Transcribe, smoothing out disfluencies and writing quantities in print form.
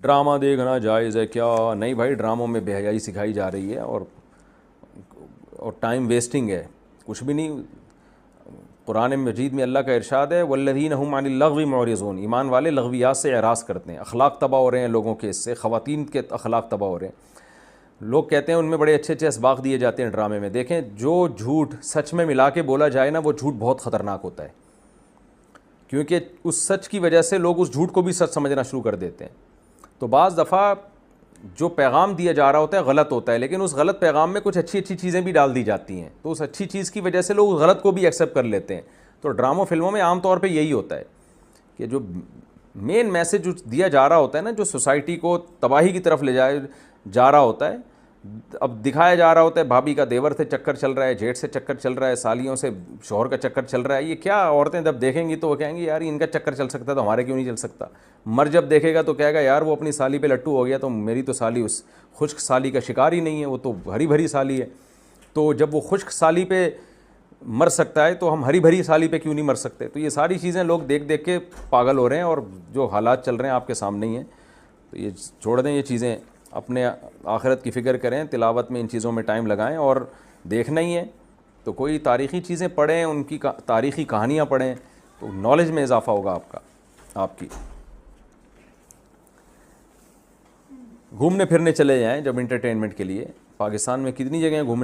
Drama دیکھنا جائز ہے کیا؟ نہیں بھائی، ڈراموں میں بے حیائی سکھائی جا رہی ہے اور ٹائم ویسٹنگ ہے، کچھ بھی نہیں۔ قرآن مجید میں اللہ کا ارشاد ہے والذین هم عن اللغو معرضون، ایمان والے لغویات سے اعراض کرتے ہیں۔ اخلاق تباہ ہو رہے ہیں لوگوں کے، اس سے خواتین کے اخلاق تباہ ہو رہے ہیں۔ لوگ کہتے ہیں ان میں بڑے اچھے اچھے اسباق دیے جاتے ہیں ڈرامے میں۔ دیکھیں، جو جھوٹ سچ میں ملا کے بولا جائے نا، وہ جھوٹ بہت خطرناک ہوتا ہے، کیونکہ اس سچ کی وجہ سے لوگ اس جھوٹ کو بھی سچ سمجھنا شروع کر دیتے ہیں۔ تو بعض دفعہ جو پیغام دیا جا رہا ہوتا ہے غلط ہوتا ہے، لیکن اس غلط پیغام میں کچھ اچھی اچھی چیزیں بھی ڈال دی جاتی ہیں، تو اس اچھی چیز کی وجہ سے لوگ اس غلط کو بھی ایکسیپٹ کر لیتے ہیں۔ تو ڈراموں فلموں میں عام طور پہ یہی ہوتا ہے کہ جو مین میسج جو دیا جا رہا ہوتا ہے نا، جو سوسائٹی کو تباہی کی طرف لے جا رہا ہوتا ہے، اب دکھایا جا رہا ہوتا ہے بھابھی کا دیور سے چکر چل رہا ہے، جیٹھ سے چکر چل رہا ہے، سالیوں سے شوہر کا چکر چل رہا ہے۔ یہ کیا عورتیں جب دیکھیں گی تو وہ کہیں گی یار ان کا چکر چل سکتا ہے تو ہمارے کیوں نہیں چل سکتا؟ مرد جب دیکھے گا تو کہے گا یار وہ اپنی سالی پہ لٹو ہو گیا تو میری تو سالی اس خشک سالی کا شکار ہی نہیں ہے، وہ تو ہری بھری سالی ہے۔ تو جب وہ خشک سالی پہ مر سکتا ہے تو ہم ہری بھری سالی پہ کیوں نہیں مر سکتے؟ تو یہ ساری چیزیں لوگ دیکھ دیکھ کے پاگل ہو رہے ہیں، اور جو حالات چل رہے ہیں آپ کے سامنے ہی ہیں۔ تو یہ چھوڑ دیں یہ چیزیں، اپنے آخرت کی فکر کریں، تلاوت میں ان چیزوں میں ٹائم لگائیں، اور دیکھنا ہی ہے تو کوئی تاریخی چیزیں پڑھیں، ان کی تاریخی کہانیاں پڑھیں، تو نالج میں اضافہ ہوگا آپ کی۔ گھومنے پھرنے چلے جائیں جب انٹرٹینمنٹ کے لیے، پاکستان میں کتنی جگہیں گھومنے